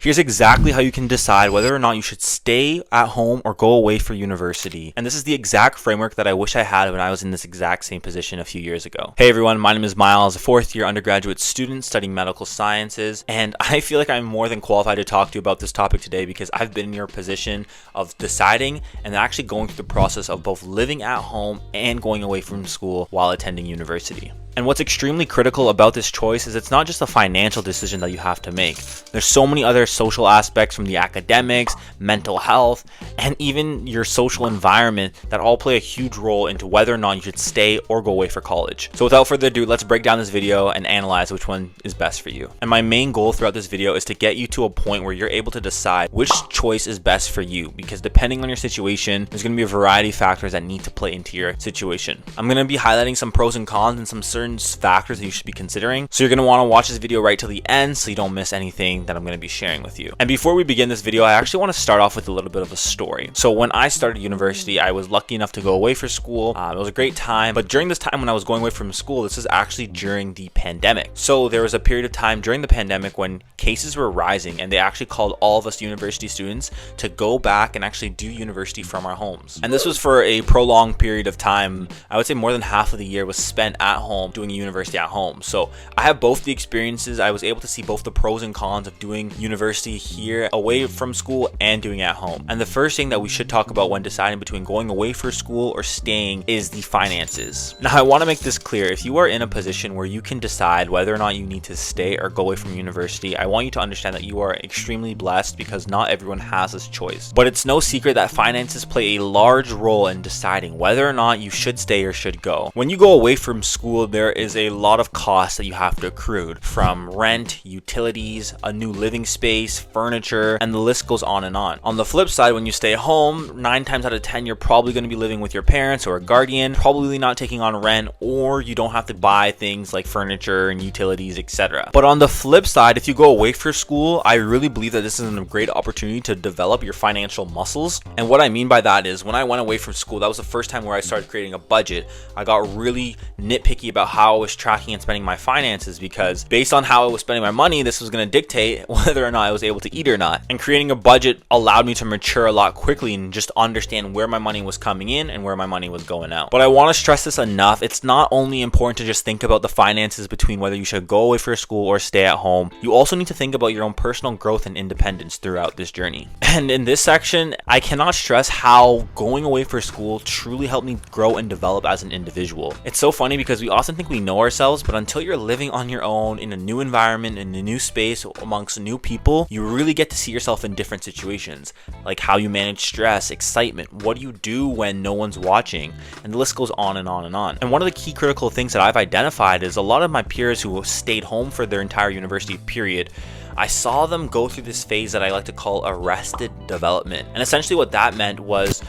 Here's exactly how you can decide whether or not you should stay at home or go away for university. And this is the exact framework that I wish I had when I was in this exact same position a few years ago. Hey everyone, my name is Miles, a fourth year undergraduate student studying medical sciences, and I feel like I'm more than qualified to talk to you about this topic today because I've been in your position of deciding and actually going through the process of both living at home and going away from school while attending university. And what's extremely critical about this choice is it's not just a financial decision that you have to make. There's so many other social aspects from the academics, mental health, and even your social environment that all play a huge role into whether or not you should stay or go away for college. So without further ado, let's break down this video and analyze which one is best for you. And my main goal throughout this video is to get you to a point where you're able to decide which choice is best for you, because depending on your situation, there's going to be a variety of factors that need to play into your situation. I'm going to be highlighting some pros and cons and some certain factors that you should be considering. So you're going to want to watch this video right till the end so you don't miss anything that I'm going to be sharing with you. And before we begin this video, I actually want to start off with a little bit of a story. So when I started university, I was lucky enough to go away for school. It was a great time, but during this time when I was going away from school, this is actually during the pandemic. So there was a period of time during the pandemic when cases were rising, and they actually called all of us university students to go back and actually do university from our homes. And this was for a prolonged period of time. I would say more than half of the year was spent at home doing university at home. So I have both the experiences. I was able to see both the pros and cons of doing university here away from school and doing it at home. And the first thing that we should talk about when deciding between going away for school or staying is the finances. Now I want to make this clear. If you are in a position where you can decide whether or not you need to stay or go away from university, I want you to understand that you are extremely blessed because not everyone has this choice. But it's no secret that finances play a large role in deciding whether or not you should stay or should go. When you go away from school, there is a lot of costs that you have to accrue, from rent, utilities, a new living space, furniture, and the list goes on and on. On the flip side, when you stay home, 9 times out of 10 you're probably going to be living with your parents or a guardian, probably not taking on rent, or you don't have to buy things like furniture and utilities, etc. But on the flip side, if you go away for school, I really believe that this is a great opportunity to develop your financial muscles. And what I mean by that is when I went away from school, that was the first time where I started creating a budget. I got really nitpicky about how I was tracking and spending my finances, because based on how I was spending my money, this was going to dictate whether or not I was able to eat or not. And creating a budget allowed me to mature a lot quickly and just understand where my money was coming in and where my money was going out. But I want to stress this enough. It's not only important to just think about the finances between whether you should go away for school or stay at home. You also need to think about your own personal growth and independence throughout this journey. And in this section, I cannot stress how going away for school truly helped me grow and develop as an individual. It's so funny because we often think we know ourselves, but until you're living on your own in a new environment, in a new space, amongst new people, you really get to see yourself in different situations, like how you manage stress, excitement, what do you do when no one's watching, and the list goes on and on and on. And one of the key critical things that I've identified is a lot of my peers who stayed home for their entire university period, I saw them go through this phase that I like to call arrested development. And essentially what that meant was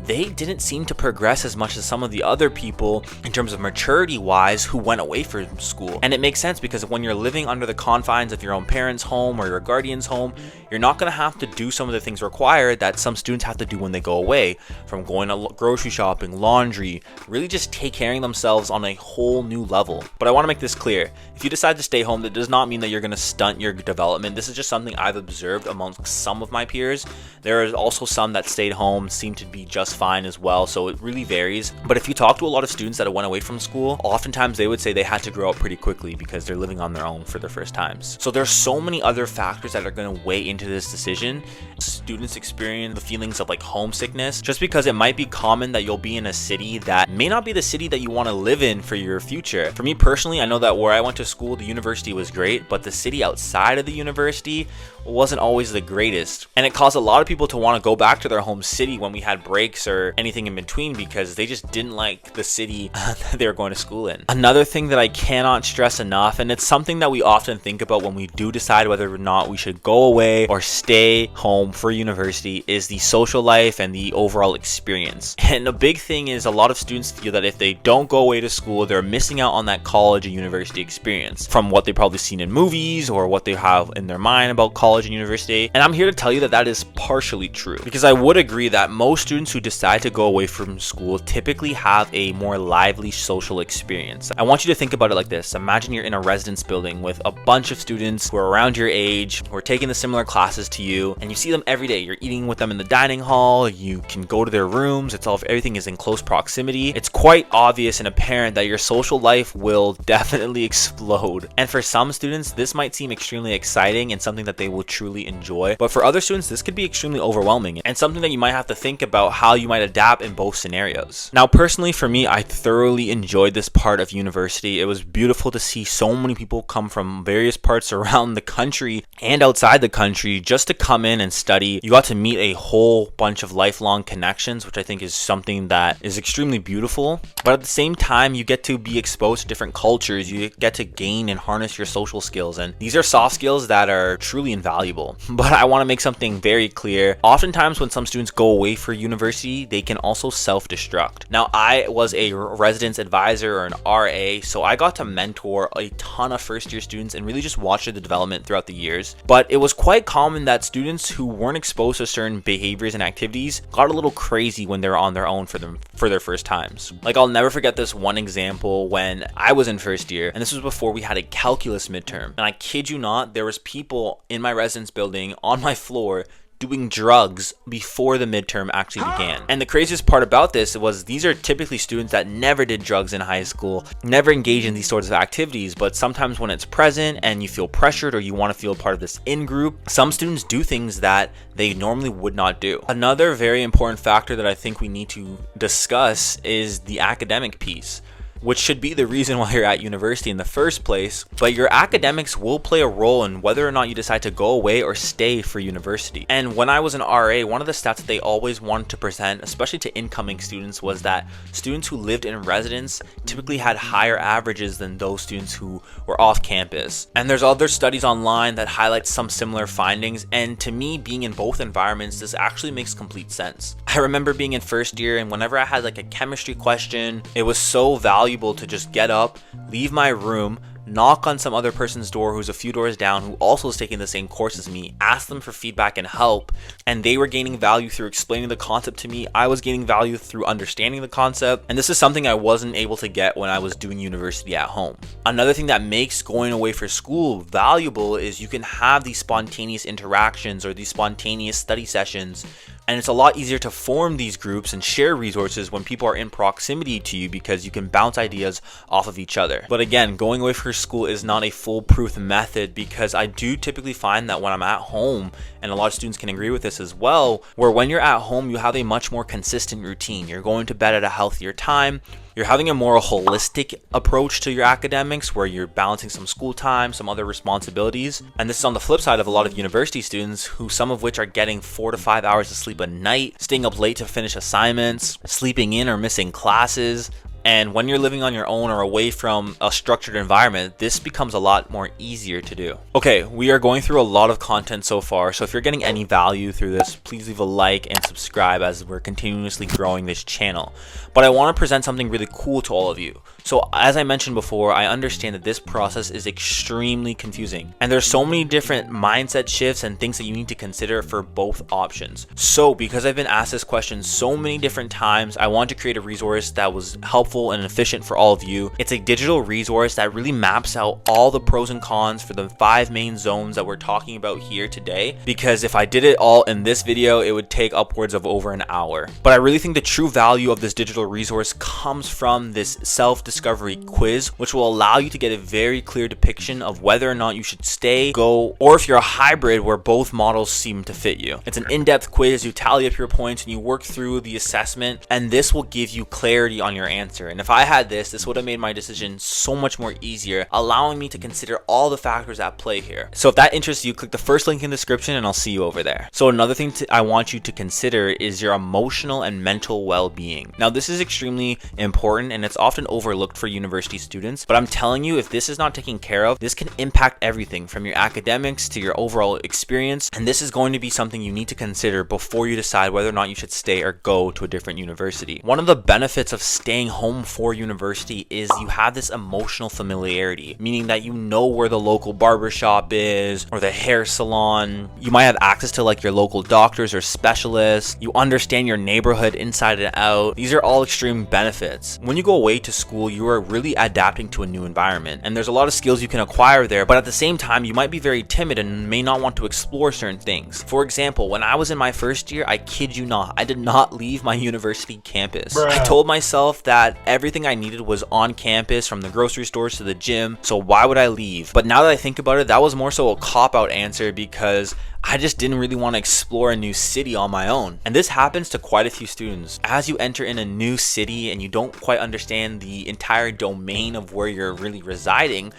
they didn't seem to progress as much as some of the other people in terms of maturity wise who went away from school. And it makes sense because when you're living under the confines of your own parents' home or your guardian's home, you're not going to have to do some of the things required that some students have to do when they go away, from going to grocery shopping, laundry, really just take care of themselves on a whole new level. But I want to make this clear. If you decide to stay home, that does not mean that you're going to stunt your development. This is just something I've observed amongst some of my peers. There is also some that stayed home, seem to be just fine as well, so it really varies. But if you talk to a lot of students that went away from school, oftentimes they would say they had to grow up pretty quickly because they're living on their own for their first times. So there's so many other factors that are going to weigh into this decision. Students experience the feelings of like homesickness, just because it might be common that you'll be in a city that may not be the city that you want to live in for your future. For me personally, I know that where I went to school, the university was great, but the city outside of the university wasn't always the greatest. And it caused a lot of people to want to go back to their home city when we had breaks or anything in between, because they just didn't like the city that they were going to school in. Another thing that I cannot stress enough, and it's something that we often think about when we do decide whether or not we should go away or stay home for university is the social life and the overall experience. And the big thing is a lot of students feel that if they don't go away to school, they're missing out on that college and university experience from what they've probably seen in movies or what they have in their mind about college and university. And I'm here to tell you that that is partially true, because I would agree that most students who decide to go away from school typically have a more lively social experience. I want you to think about it like this. Imagine you're in a residence building with a bunch of students who are around your age, who are taking the similar classes to you, and you see them every day. You're eating with them in the dining hall, you can go to their rooms, everything is in close proximity. It's quite obvious and apparent that your social life will definitely explode. And for some students, this might seem extremely exciting and something that they will truly enjoy. But for other students, this could be extremely overwhelming and something that you might have to think about how you might adapt in both scenarios. Now, personally for me, I thoroughly enjoyed this part of university. It was beautiful to see so many people come from various parts around the country and outside the country just to come in and study. You got to meet a whole bunch of lifelong connections, which I think is something that is extremely beautiful. But at the same time, you get to be exposed to different cultures. You get to gain and harness your social skills, and these are soft skills that are truly invaluable. But I want to make something very clear. Oftentimes when some students go away for university, they can also self-destruct. Now, I was a residence advisor or an RA, so I got to mentor a ton of first-year students and really just watch the development throughout the years. But it was quite common that students who weren't exposed to certain behaviors and activities got a little crazy when they're on their own for their first times. Like, I'll never forget this one example when I was in first year, and this was before we had a calculus midterm. And I kid you not, there was people in my residence building on my floor doing drugs before the midterm actually began. And the craziest part about this was these are typically students that never did drugs in high school, never engaged in these sorts of activities, but sometimes when it's present and you feel pressured or you want to feel part of this in-group, some students do things that they normally would not do. Another very important factor that I think we need to discuss is the academic piece, which should be the reason why you're at university in the first place. But your academics will play a role in whether or not you decide to go away or stay for university. And when I was an RA, one of the stats that they always wanted to present, especially to incoming students, was that students who lived in residence typically had higher averages than those students who were off campus. And there's other studies online that highlight some similar findings, and to me, being in both environments, this actually makes complete sense. I remember being in first year, and whenever I had like a chemistry question, it was so valuable to just get up, leave my room, knock on some other person's door who's a few doors down who also is taking the same course as me, ask them for feedback and help, and they were gaining value through explaining the concept to me. I was gaining value through understanding the concept, and this is something I wasn't able to get when I was doing university at home. Another thing that makes going away for school valuable is you can have these spontaneous interactions or these spontaneous study sessions. And it's a lot easier to form these groups and share resources when people are in proximity to you, because you can bounce ideas off of each other. But again, going away for school is not a foolproof method, because I do typically find that when I'm at home, and a lot of students can agree with this as well, where when you're at home, you have a much more consistent routine. You're going to bed at a healthier time. You're having a more holistic approach to your academics, where you're balancing some school time, some other responsibilities. And this is on the flip side of a lot of university students, who some of which are getting 4 to 5 hours of sleep a night, staying up late to finish assignments, sleeping in or missing classes. And when you're living on your own or away from a structured environment, this becomes a lot more easier to do. Okay, we are going through a lot of content so far, so if you're getting any value through this, please leave a like and subscribe as we're continuously growing this channel. But I want to present something really cool to all of you. So as I mentioned before, I understand that this process is extremely confusing, and there's so many different mindset shifts and things that you need to consider for both options. So because I've been asked this question so many different times, I want to create a resource that was helpful and efficient for all of you. It's a digital resource that really maps out all the pros and cons for the 5 main zones that we're talking about here today, because if I did it all in this video, it would take upwards of over an hour. But I really think the true value of this digital resource comes from this self-discovery quiz, which will allow you to get a very clear depiction of whether or not you should stay, go, or if you're a hybrid where both models seem to fit you. It's an in-depth quiz. You tally up your points and you work through the assessment, and this will give you clarity on your answer. answer. And if I had this would have made my decision so much more easier, allowing me to consider all the factors at play here. So if that interests you, click the first link in the description and I'll see you over there. So another thing I want you to consider is your emotional and mental well-being. Now this is extremely important and it's often overlooked for university students, but I'm telling you, if this is not taken care of, this can impact everything from your academics to your overall experience, and this is going to be something you need to consider before you decide whether or not you should stay or go to a different university. One of the benefits of staying home for university is you have this emotional familiarity, meaning that you know where the local barbershop is or the hair salon. You might have access to like your local doctors or specialists. You understand your neighborhood inside and out. These are all extreme benefits. When you go away to school, you are really adapting to a new environment, and there's a lot of skills you can acquire there, but at the same time, you might be very timid and may not want to explore certain things. For example, when I was in my first year, I kid you not, I did not leave my university campus. I told myself that everything I needed was on campus, from the grocery stores to the gym, so why would I leave? But now that I think about it, that was more so a cop-out answer because I just didn't really want to explore a new city on my own. And this happens to quite a few students. As you enter in a new city and you don't quite understand the entire domain of where you're really residing,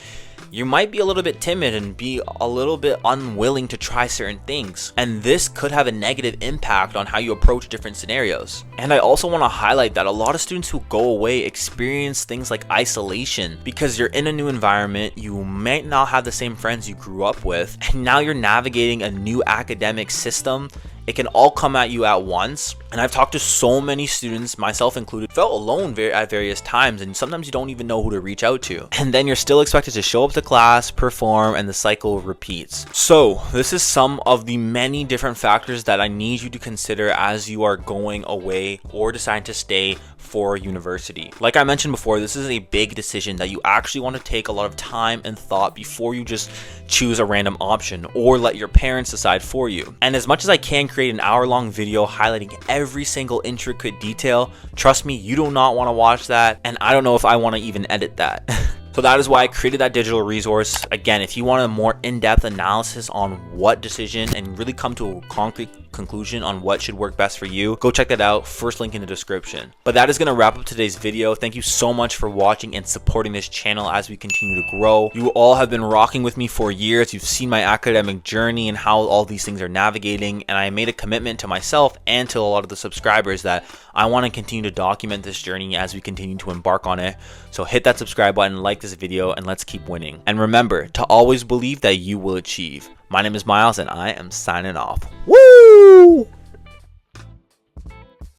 you might be a little bit timid and be a little bit unwilling to try certain things. And this could have a negative impact on how you approach different scenarios. And I also want to highlight that a lot of students who go away experience things like isolation because you're in a new environment, you might not have the same friends you grew up with, and now you're navigating a new academic system. It can all come at you at once. And I've talked to so many students, myself included, felt alone at various times, and sometimes you don't even know who to reach out to. And then you're still expected to show up to class, perform, and the cycle repeats. So this is some of the many different factors that I need you to consider as you are going away or decide to stay for university. Like I mentioned before, this is a big decision that you actually want to take a lot of time and thought before you just choose a random option or let your parents decide for you. And as much as I can create an hour-long video highlighting every single intricate detail, trust me, you do not want to watch that, and I don't know if I want to even edit that. So that is why I created that digital resource. Again, if you want a more in-depth analysis on what decision and really come to a concrete conclusion on what should work best for you, go check that out. First link in the description. But that is going to wrap up today's video. Thank you so much for watching and supporting this channel as we continue to grow. You all have been rocking with me for years. You've seen my academic journey and how all these things are navigating, and I made a commitment to myself and to a lot of the subscribers that I want to continue to document this journey as we continue to embark on it. So hit that subscribe button, like this video, and let's keep winning. And remember to always believe that you will achieve. My name is Miles and I am signing off. Woo!